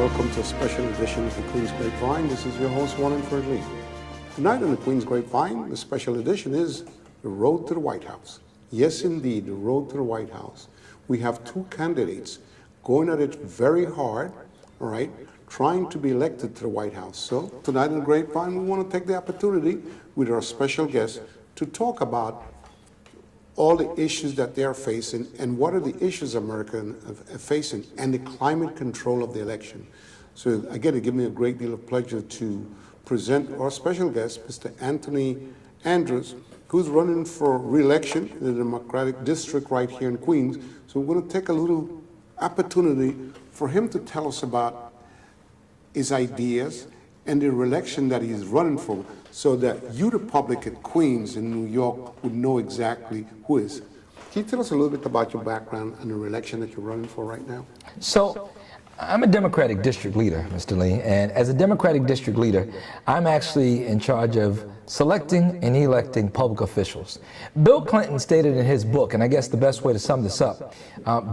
welcome to a special edition of the Queen's Grapevine. This is your host, Wallingford Lee. Tonight on the Queen's Grapevine, the special edition is the road to the White House. Yes, indeed, the road to the White House. We have two candidates going at it very hard, all right, trying to be elected to the White House. So tonight on the Grapevine, we want to take the opportunity with our special guest to talk about all the issues that they're facing and what are the issues America are facing and the climate control of the election. So again, it gives me a great deal of pleasure to present our special guest, Mr. Anthony Andrews, who's running for re-election in the Democratic District right here in Queens. So we're going to take a little opportunity for him to tell us about his ideas and the re-election that he's running for, so that you, the public at Queens in New York, would know exactly who is. Can you tell us a little bit about your background and the re-election that you're running for right now? So, I'm a Democratic district leader, Mr. Lee, and as a Democratic district leader, I'm actually in charge of selecting and electing public officials. Bill Clinton stated in his book, and I guess the best way to sum this up,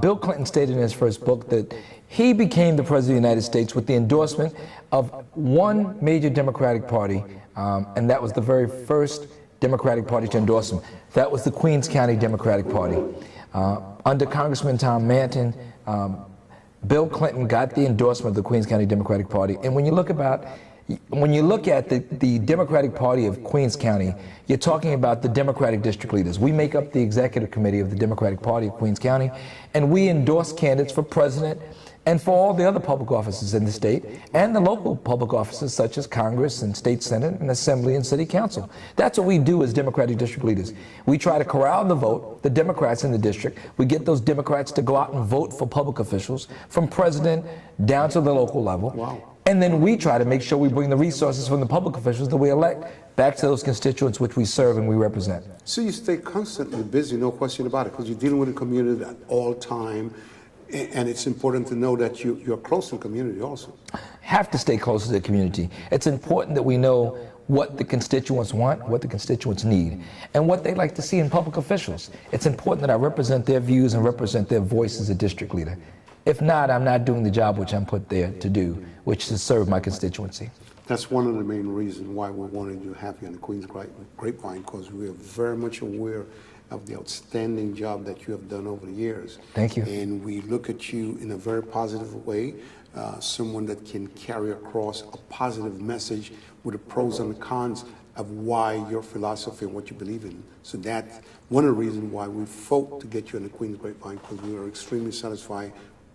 Bill Clinton stated in his first book that he became the President of the United States with the endorsement of one major Democratic party, and that was the very first Democratic Party to endorse him. That was the Queens County Democratic Party. Under Congressman Tom Manton, Bill Clinton got the endorsement of the Queens County Democratic Party, and when you look at the Democratic Party of Queens County, you're talking about the Democratic district leaders. We make up the executive committee of the Democratic Party of Queens County, and we endorse candidates for president and for all the other public offices in the state and the local public offices such as Congress and State Senate and Assembly and City Council. That's what we do as Democratic district leaders. We try to corral the vote, the Democrats in the district. We get those Democrats to go out and vote for public officials from president down to the local level. Wow. And then we try to make sure we bring the resources from the public officials that we elect back to those constituents which we serve and we represent. So you stay constantly busy, no question about it, because you're dealing with the community at all time. And it's important to know that you're close to the community also. Have to stay close to the community. It's important that we know what the constituents want, what the constituents need, and what they like to see in public officials. It's important that I represent their views and represent their voice as a district leader. If not, I'm not doing the job which I'm put there to do, which is to serve my constituency. That's one of the main reasons why we wanted to have you on the Queen's Grapevine, because we are very much aware of the outstanding job that you have done over the years. Thank you. And we look at you in a very positive way, someone that can carry across a positive message with the pros and the cons of why your philosophy and what you believe in. So that's one of the reasons why we fought to get you on the Queen's Grapevine, because we are extremely satisfied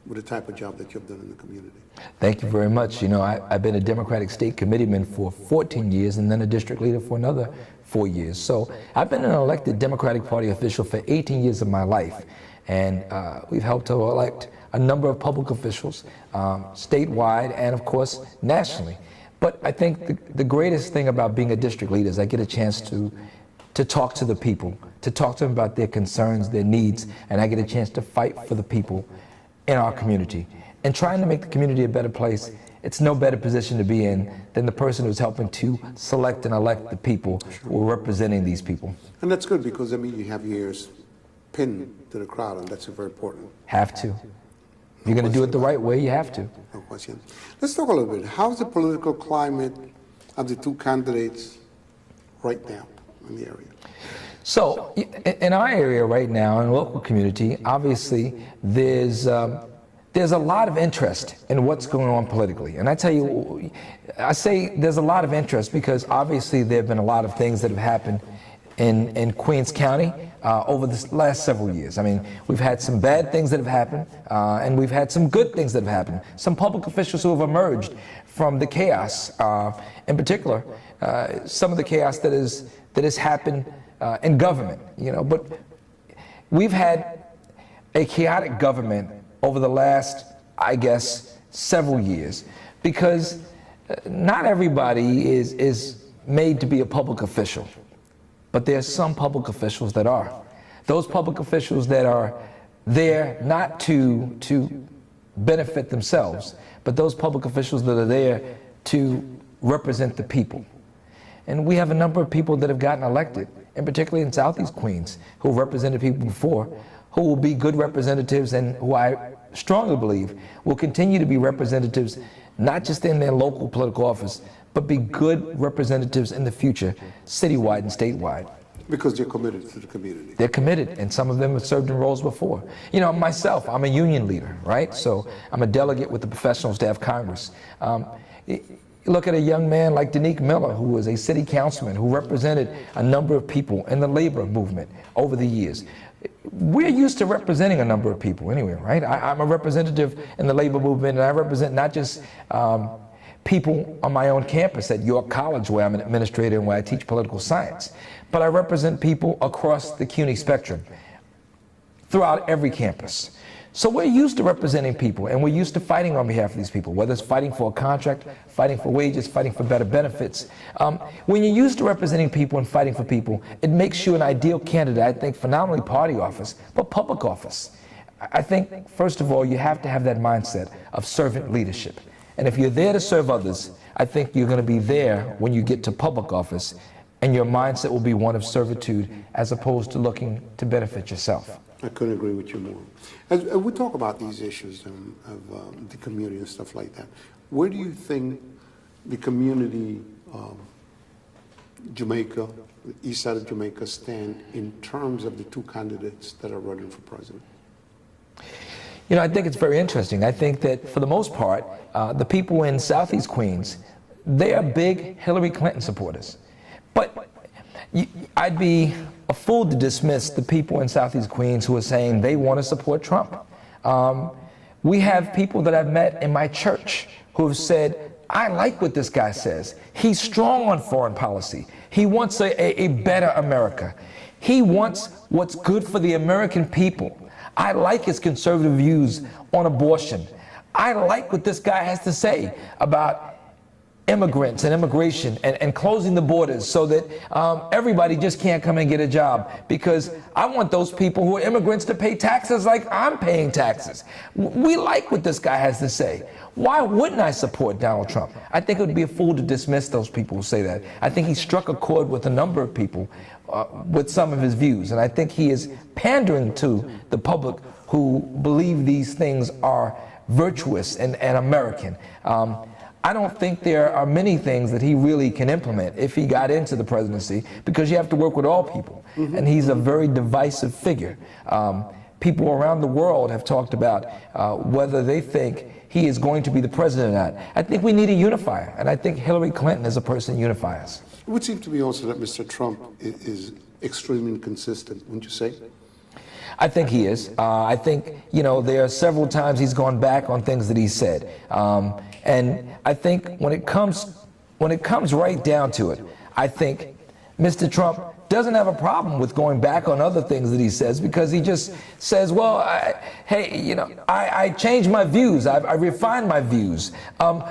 with the type of job that you have done in the community. Thank you very much. You know, I've been a Democratic state committeeman for 14 years and then a district leader for another 4 years. So I've been an elected Democratic Party official for 18 years of my life. And we've helped to elect a number of public officials statewide and, of course, nationally. But I think the greatest thing about being a district leader is I get a chance to talk to the people, to talk to them about their concerns, their needs, and I get a chance to fight for the people in our community. And trying to make the community a better place, it's no better position to be in than the person who's helping to select and elect the people who are representing these people. And that's good, because, I mean, you have your ears pinned to the crowd, and that's very important. Have to. If you're going to do it the right way, you have to. No question. Let's talk a little bit. How's the political climate of the two candidates right now in the area? So, in our area right now, in the local community, obviously, there's a lot of interest in what's going on politically. And I tell you, I say there's a lot of interest because obviously there have been a lot of things that have happened in Queens County over the last several years. I mean, we've had some bad things that have happened, and we've had some good things that have happened. Some public officials who have emerged from the chaos, in particular, some of the chaos that has happened in government, you know. But we've had a chaotic government over the last, I guess, several years, because not everybody is made to be a public official, but there's some public officials that are. Those public officials that are there not to benefit themselves, but those public officials that are there to represent the people. And we have a number of people that have gotten elected, and particularly in Southeast Queens, who represented people before, who will be good representatives and who I strongly believe will continue to be representatives not just in their local political office, but be good representatives in the future, citywide and statewide. Because they're committed to the community. They're committed, and some of them have served in roles before. You know, myself, I'm a union leader, right? So I'm a delegate with the Professional Staff Congress. Look at a young man like Danique Miller, who was a city councilman, who represented a number of people in the labor movement over the years. We're used to representing a number of people anyway, right? I'm a representative in the labor movement, and I represent not just people on my own campus at York College, where I'm an administrator and where I teach political science, but I represent people across the CUNY spectrum, throughout every campus. So we're used to representing people, and we're used to fighting on behalf of these people, whether it's fighting for a contract, fighting for wages, fighting for better benefits. When you're used to representing people and fighting for people, it makes you an ideal candidate, I think, for not only party office, but public office. I think, first of all, you have to have that mindset of servant leadership. And if you're there to serve others, I think you're going to be there when you get to public office, and your mindset will be one of servitude as opposed to looking to benefit yourself. I couldn't agree with you more. As we talk about these issues of the community and stuff like that, where do you think the community, Jamaica, the east side of Jamaica, stand in terms of the two candidates that are running for president? You know, I think it's very interesting. I think that for the most part, the people in Southeast Queens, they are big Hillary Clinton supporters. But I'd be a fool to dismiss the people in Southeast Queens who are saying they want to support Trump. We have people that I've met in my church who have said, I like what this guy says. He's strong on foreign policy. He wants a better America. He wants what's good for the American people. I like his conservative views on abortion. I like what this guy has to say about immigrants and immigration and closing the borders so that everybody just can't come and get a job, because I want those people who are immigrants to pay taxes like I'm paying taxes. We like what this guy has to say. Why wouldn't I support Donald Trump? I think it would be a fool to dismiss those people who say that. I think he struck a chord with a number of people with some of his views, and I think he is pandering to the public who believe these things are virtuous and American. I don't think there are many things that he really can implement if he got into the presidency, because you have to work with all people. And he's a very divisive figure. People around the world have talked about whether they think he is going to be the president or not. I think we need a unifier, and I think Hillary Clinton is a person who unifies. It would seem to me also that Mr. Trump is extremely inconsistent, wouldn't you say? I think he is. I think, you know, there are several times he's gone back on things that he said. And I think when it comes right down to it, I think Mr. Trump doesn't have a problem with going back on other things that he says, because he just says, well, hey, you know, I changed my views. I refined my views.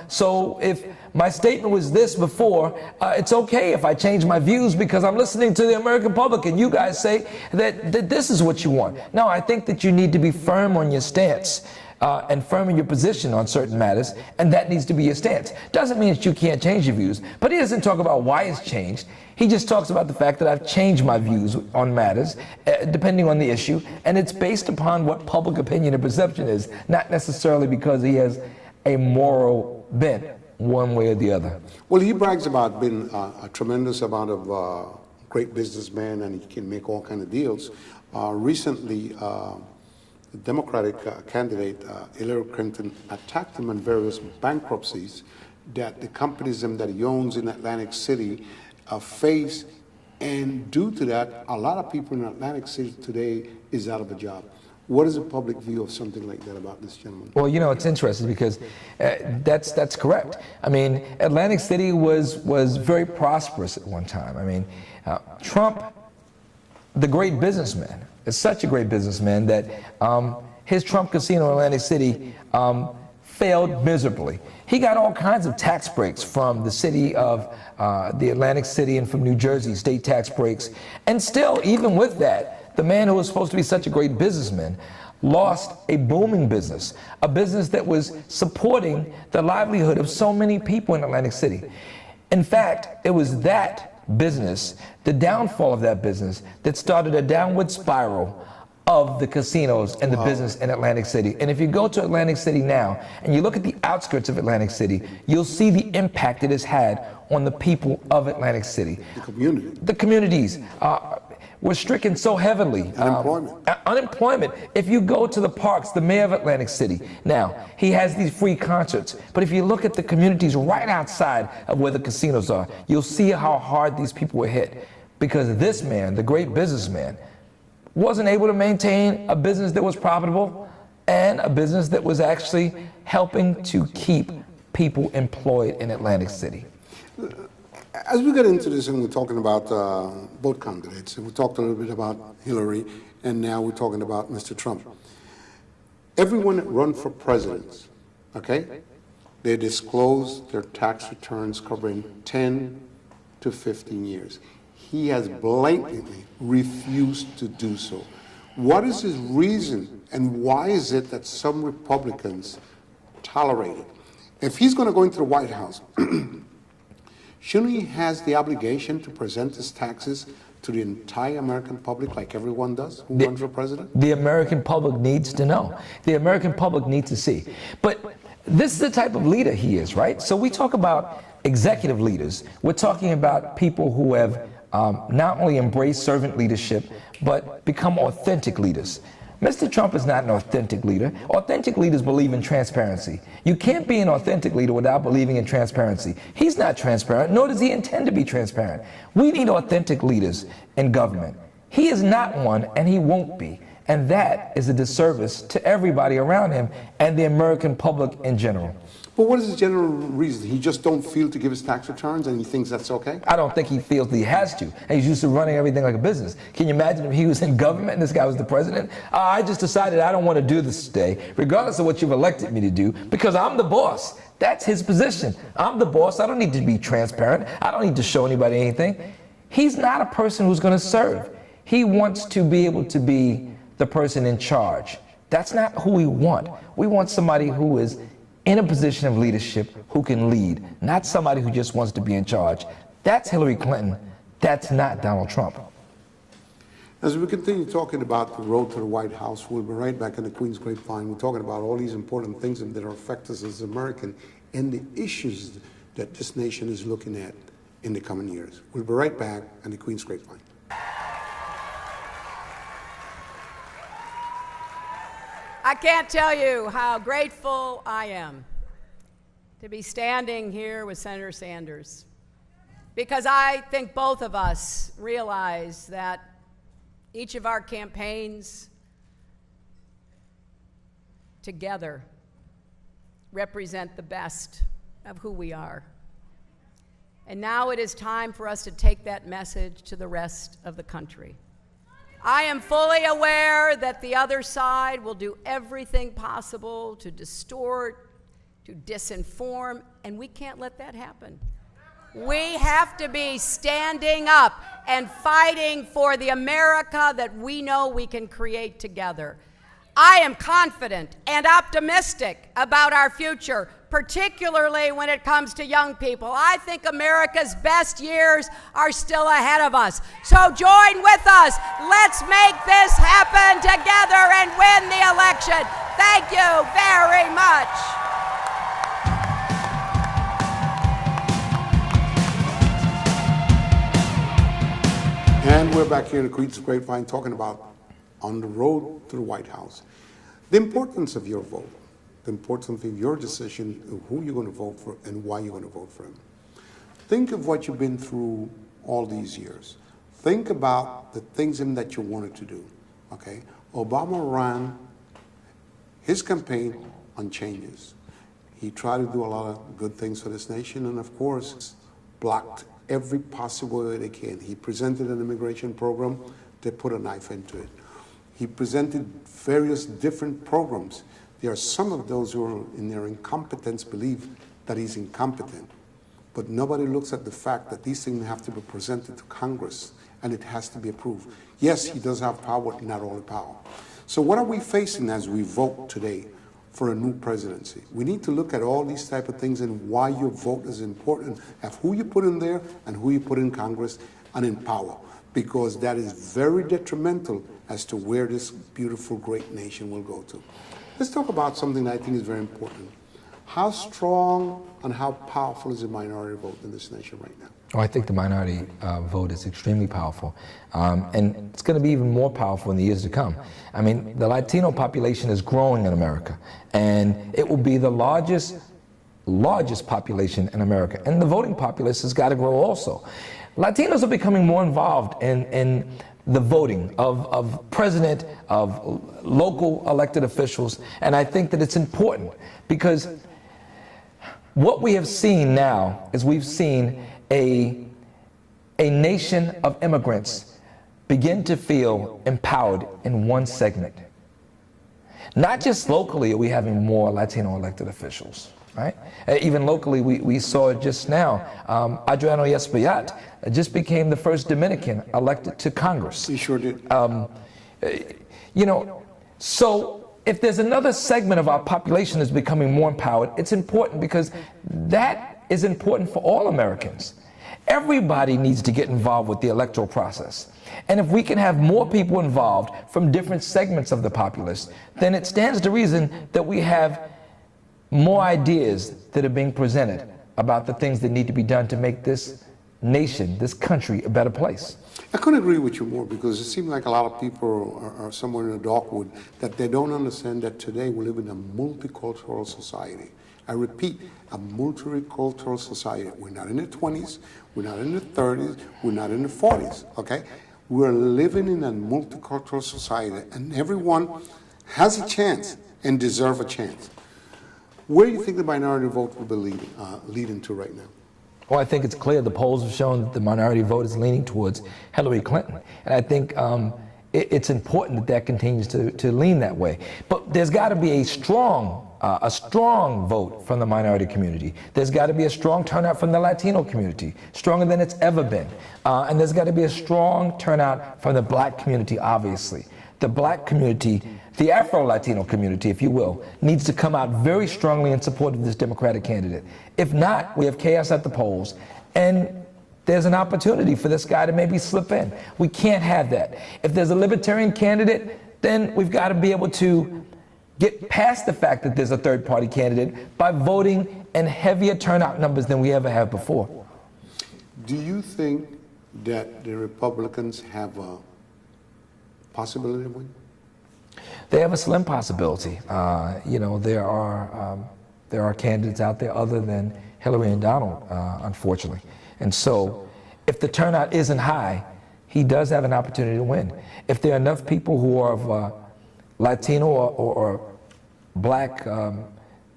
So if my statement was this before, it's okay if I change my views because I'm listening to the American public and you guys say that this is what you want. No, I think that you need to be firm on your stance. And firm in your position on certain matters, and that needs to be your stance. Doesn't mean that you can't change your views, but he doesn't talk about why it's changed. He just talks about the fact that I've changed my views on matters, depending on the issue, and it's based upon what public opinion and perception is, not necessarily because he has a moral bent one way or the other. Well, he brags about being a tremendous amount of great businessman, and he can make all kinds of deals. Recently, the Democratic candidate, Hillary Clinton, attacked him on various bankruptcies that the companies that he owns in Atlantic City face. And due to that, a lot of people in Atlantic City today is out of a job. What is the public view of something like that about this gentleman? Well, you know, it's interesting because that's correct. I mean, Atlantic City was very prosperous at one time. I mean, Trump, the great businessman, is such a great businessman that his Trump Casino in Atlantic City failed miserably. He got all kinds of tax breaks from the city of the Atlantic City and from New Jersey, state tax breaks. And still, even with that, the man who was supposed to be such a great businessman lost a booming business, a business that was supporting the livelihood of so many people in Atlantic City. In fact, it was that business, the downfall of that business, that started a downward spiral of the casinos and the business in Atlantic City. And if you go to Atlantic City now and you look at the outskirts of Atlantic City, you'll see the impact it has had on the people of Atlantic City. The community. The communities were stricken so heavily. Unemployment. If you go to the parks, the mayor of Atlantic City, now, he has these free concerts. But if you look at the communities right outside of where the casinos are, you'll see how hard these people were hit. Because this man, the great businessman, wasn't able to maintain a business that was profitable and a business that was actually helping to keep people employed in Atlantic City. As we get into this and we're talking about both candidates, and we talked a little bit about Hillary, and now we're talking about Mr. Trump. Everyone that run for president, okay, they disclose their tax returns covering 10 to 15 years. He has blatantly refused to do so. What is his reason, and why is it that some Republicans tolerate it? If he's going to go into the White House, shouldn't he have the obligation to present his taxes to the entire American public like everyone does who runs for president? The American public needs to know. The American public needs to see. But this is the type of leader he is, right? So we talk about executive leaders. We're talking about people who have not only embraced servant leadership, but become authentic leaders. Mr. Trump is not an authentic leader. Authentic leaders believe in transparency. You can't be an authentic leader without believing in transparency. He's not transparent, nor does he intend to be transparent. We need authentic leaders in government. He is not one, and he won't be. And that is a disservice to everybody around him and the American public in general. But what is his general reason? He just don't feel to give his tax returns and he thinks that's okay? I don't think he feels that he has to. And he's used to running everything like a business. Can you imagine if he was in government and this guy was the president? I just decided I don't want to do this today, regardless of what you've elected me to do, because I'm the boss. That's his position. I'm the boss. I don't need to be transparent. I don't need to show anybody anything. He's not a person who's going to serve. He wants to be able to be the person in charge. That's not who we want. We want somebody who is in a position of leadership who can lead, not somebody who just wants to be in charge. That's Hillary Clinton. That's not Donald Trump. As we continue talking about the road to the White House, we'll be right back in the Queen's Grapevine. We're talking about all these important things that affect us as Americans and the issues that this nation is looking at in the coming years. We'll be right back in the Queen's Grapevine. I can't tell you how grateful I am to be standing here with Senator Sanders, because I think both of us realize that each of our campaigns together represent the best of who we are. And now it is time for us to take that message to the rest of the country. I am fully aware that the other side will do everything possible to distort, to disinform, and we can't let that happen. We have to be standing up and fighting for the America that we know we can create together. I am confident and optimistic about our future, particularly when it comes to young people. I think America's best years are still ahead of us. So join with us. Let's make this happen together and win the election. Thank you very much. And we're back here in the Queen's Grapevine talking about on the road to the White House. The importance of your vote, the importance of your decision of who you're going to vote for and why you're going to vote for him. Think of what you've been through all these years. Think about the things that you wanted to do, okay? Obama ran his campaign on changes. He tried to do a lot of good things for this nation and, of course, blocked every possible way they can. He presented an immigration program, they put a knife into it. He presented various different programs. There are some of those who are in their incompetence believe that he's incompetent. But nobody looks at the fact that these things have to be presented to Congress and it has to be approved. Yes, he does have power, but not all the power. So what are we facing as we vote today for a new presidency? We need to look at all these type of things and why your vote is important, of who you put in there and who you put in Congress. and in power, because that is very detrimental as to where this beautiful, great nation will go to. Let's talk about something that I think is very important. How strong and how powerful is the minority vote in this nation right now? Oh, I think the minority vote is extremely powerful, and it's going to be even more powerful in the years to come. I mean, the Latino population is growing in America, and it will be the largest population in America, and the voting populace has got to grow also. Latinos are becoming more involved in the voting of president, of local elected officials, and I think that it's important because what we have seen now is we've seen a nation of immigrants begin to feel empowered in one segment. Not just locally are we having more Latino elected officials, right? Even locally, we saw it just now. Adriano Espaillat just became the first Dominican elected to Congress. He sure did. You know, so if there's another segment of our population that's becoming more empowered, it's important because that is important for all Americans. Everybody needs to get involved with the electoral process. And if we can have more people involved from different segments of the populace, then it stands to reason that we have more ideas that are being presented about the things that need to be done to make this nation, this country, a better place. I couldn't agree with you more, because it seems like a lot of people are somewhere in the darkwood, that they don't understand that today we live in a multicultural society. I repeat, a multicultural society. We're not in the 20s, we're not in the 30s, we're not in the 40s, okay? We're living in a multicultural society, and everyone has a chance and deserves a chance. Where do you think the minority vote will be leading to right now? Well, I think it's clear. The polls have shown that the minority vote is leaning towards Hillary Clinton. And I think it's important that that continues to lean that way. But there's got to be a strong vote from the minority community. There's got to be a strong turnout from the Latino community, stronger than it's ever been. And there's got to be a strong turnout from the black community, obviously. The black community, the Afro-Latino community, if you will, needs to come out very strongly in support of this Democratic candidate. If not, we have chaos at the polls, and there's an opportunity for this guy to maybe slip in. We can't have that. If there's a libertarian candidate, then we've got to be able to get past the fact that there's a third-party candidate by voting in heavier turnout numbers than we ever have before. Do you think that the Republicans have a possibility of winning? They have a slim possibility. You know, there are candidates out there other than Hillary and Donald, unfortunately. And so, if the turnout isn't high, he does have an opportunity to win. If there are enough people who are of Latino or black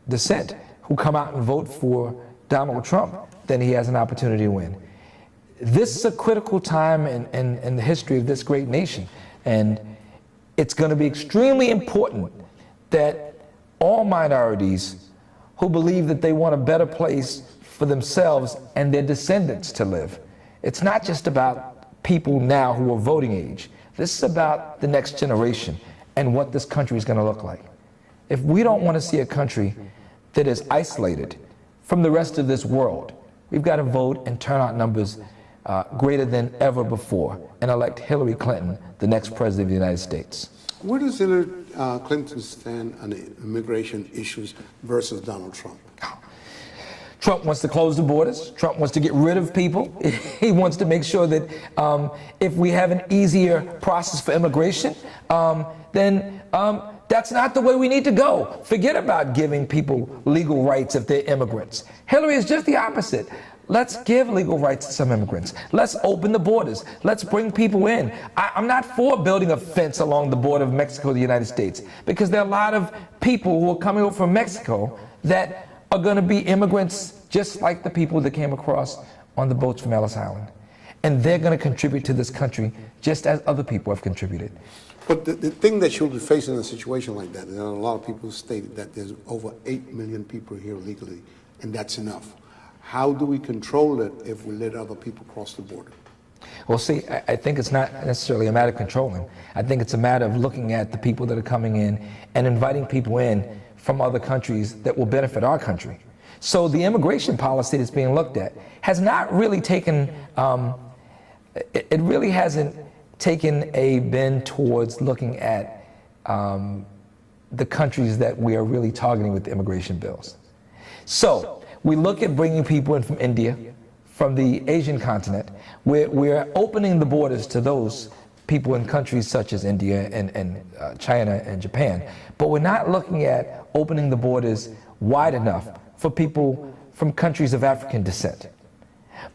descent who come out and vote for Donald Trump, then he has an opportunity to win. This is a critical time in the history of this great nation. And it's going to be extremely important that all minorities who believe that they want a better place for themselves and their descendants to live. It's not just about people now who are voting age. This is about the next generation and what this country is going to look like. If we don't want to see a country that is isolated from the rest of this world, we've got to vote in turnout numbers greater than ever before and elect Hillary Clinton the next president of the United States. Where does Hillary Clinton stand on the immigration issues versus Donald Trump? Trump wants to close the borders. Trump wants to get rid of people. He wants to make sure that if we have an easier process for immigration, then that's not the way we need to go. Forget about giving people legal rights if they're immigrants. Hillary is just the opposite. Let's give legal rights to some immigrants. Let's open the borders. Let's bring people in. I'm not for building a fence along the border of Mexico and the United States, because there are a lot of people who are coming over from Mexico that are going to be immigrants just like the people that came across on the boats from Ellis Island. And they're going to contribute to this country just as other people have contributed. But the thing that you'll be facing in a situation like that, and a lot of people stated that there's over 8 million people here legally, and that's enough. How do we control it if we let other people cross the border? Well, see, I think it's not necessarily a matter of controlling. I think it's a matter of looking at the people that are coming in and inviting people in from other countries that will benefit our country. So the immigration policy that's being looked at has not really taken it really hasn't taken a bend towards looking at the countries that we are really targeting with the immigration bills. So we look at bringing people in from India, from the Asian continent. We're opening the borders to those people in countries such as India and China and Japan. But we're not looking at opening the borders wide enough for people from countries of African descent.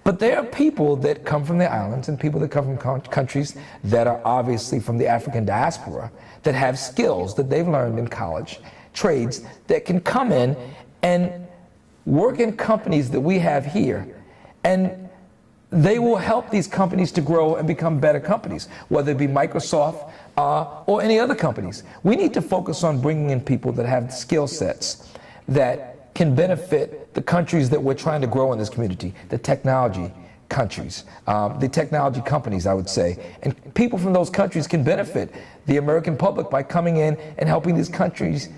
But there are people that come from the islands and people that come from countries that are obviously from the African diaspora that have skills that they've learned in college, trades that can come in and work in companies that we have here. And they will help these companies to grow and become better companies, whether it be Microsoft or any other companies. We need to focus on bringing in people that have skill sets that can benefit the countries that we're trying to grow in this community, the technology countries, the technology companies, I would say. And people from those countries can benefit the American public by coming in and helping these countries,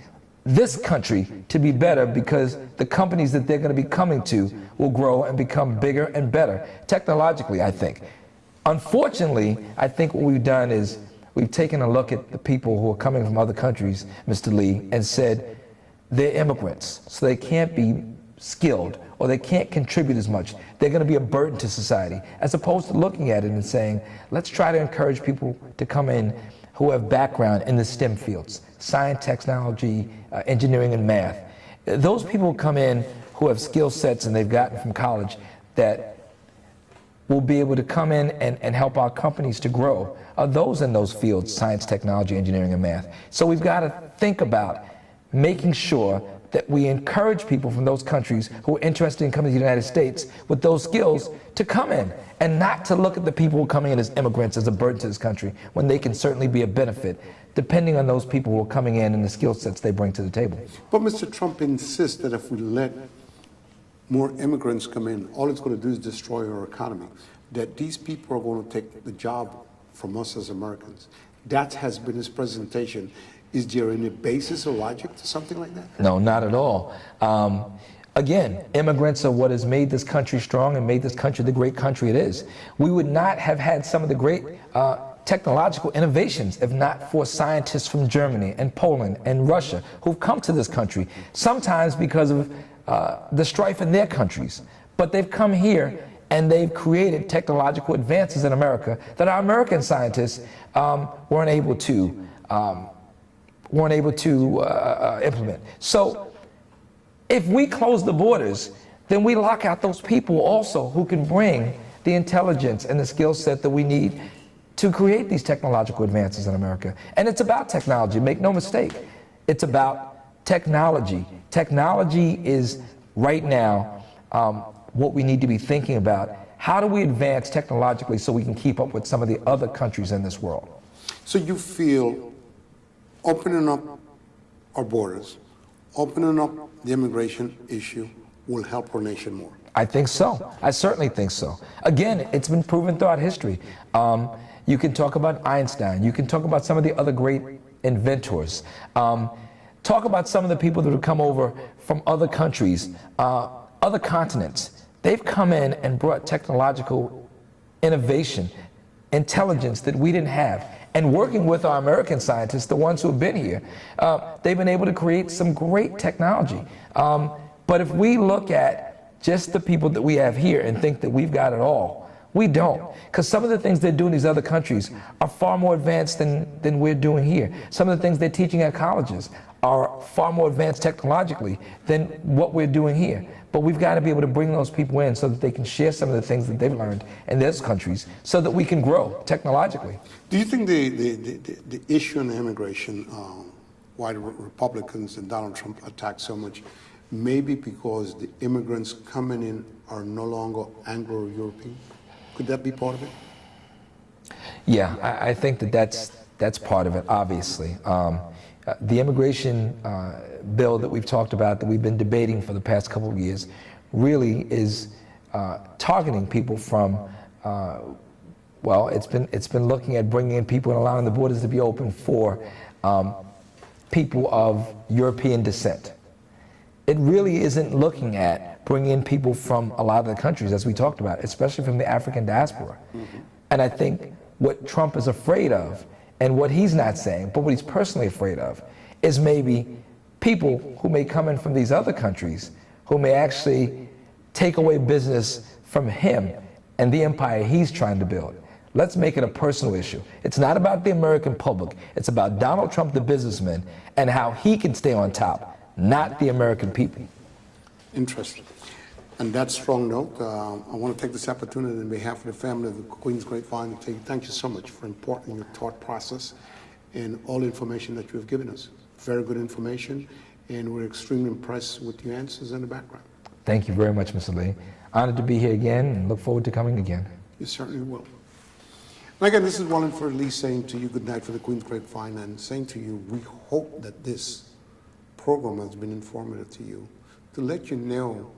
this country, to be better, because the companies that they're going to be coming to will grow and become bigger and better technologically, I think. Unfortunately, I think what we've done is we've taken a look at the people who are coming from other countries, Mr. Lee, and said they're immigrants, so they can't be skilled or they can't contribute as much. They're going to be a burden to society, as opposed to looking at it and saying, let's try to encourage people to come in who have background in the STEM fields, science, technology, engineering, and math. Those people come in who have skill sets and they've gotten from college that will be able to come in and help our companies to grow. Those in those fields, science, technology, engineering, and math. So we've got to think about making sure that we encourage people from those countries who are interested in coming to the United States with those skills to come in, and not to look at the people who are coming in as immigrants as a burden to this country, when they can certainly be a benefit, depending on those people who are coming in and the skill sets they bring to the table. But Mr. Trump insists that if we let more immigrants come in, all it's going to do is destroy our economy, that these people are going to take the job from us as Americans. That has been his presentation. Is there any basis or logic to something like that? No, not at all. Again, immigrants are what has made this country strong and made this country the great country it is. We would not have had some of the great technological innovations if not for scientists from Germany and Poland and Russia who've come to this country, sometimes because of the strife in their countries. But they've come here and they've created technological advances in America that our American scientists weren't able to implement. So if we close the borders, then we lock out those people also who can bring the intelligence and the skill set that we need to create these technological advances in America. And it's about technology, make no mistake. It's about technology. Technology is right now what we need to be thinking about. How do we advance technologically so we can keep up with some of the other countries in this world? So you feel opening up our borders, opening up the immigration issue will help our nation more? I think so. I certainly think so. Again, it's been proven throughout history. You can talk about Einstein. You can talk about some of the other great inventors. Talk about some of the people that have come over from other countries, other continents. They've come in and brought technological innovation, intelligence that we didn't have. And working with our American scientists, the ones who have been here, they've been able to create some great technology. But if we look at just the people that we have here and think that we've got it all, we don't. Because some of the things they do in these other countries are far more advanced than we're doing here. Some of the things they're teaching at colleges are far more advanced technologically than what we're doing here. But we've got to be able to bring those people in so that they can share some of the things that they've learned in those countries so that we can grow technologically. Do you think the issue in immigration, why the Republicans and Donald Trump attack so much, maybe because the immigrants coming in are no longer Anglo-European? Could that be part of it? Yeah, I think that's part of it, obviously. The immigration bill that we've talked about, that we've been debating for the past couple of years, really is targeting people from, well, it's been looking at bringing in people and allowing the borders to be open for people of European descent. It really isn't looking at bringing in people from a lot of the countries, as we talked about, especially from the African diaspora. And I think what Trump is afraid of, and what he's not saying, but what he's personally afraid of, is maybe people who may come in from these other countries who may actually take away business from him and the empire he's trying to build. Let's make it a personal issue. It's not about the American public. It's about Donald Trump, the businessman, and how he can stay on top, not the American people. Interesting. And that strong note, I want to take this opportunity on behalf of the family of the Queen's Grapevine to thank you so much for imparting your thought process and all the information that you have given us. Very good information, and we're extremely impressed with your answers and the background. Thank you very much, Mr. Lee. Honored to be here again, and look forward to coming again. You certainly will. And again, this is Wallingford Lee saying to you good night for the Queen's Grapevine, and saying to you, we hope that this program has been informative to you, to let you know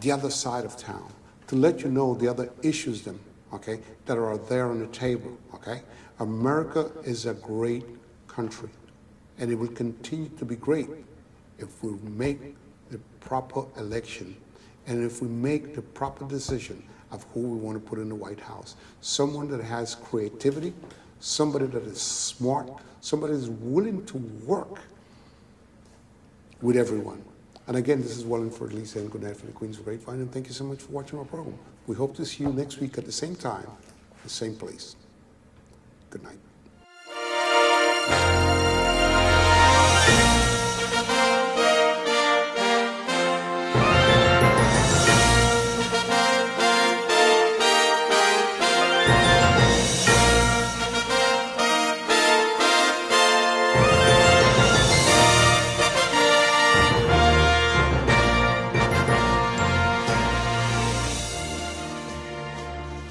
the other side of town, to let you know the other issues that are there on the table, okay? America is a great country, and it will continue to be great if we make the proper election and if we make the proper decision of who we want to put in the White House. Someone that has creativity, somebody that is smart, somebody that is willing to work with everyone. And again, this is Wallingford Lee saying good night for the Queen's Grapevine, and thank you so much for watching our program. We hope to see you next week at the same time, the same place. Good night.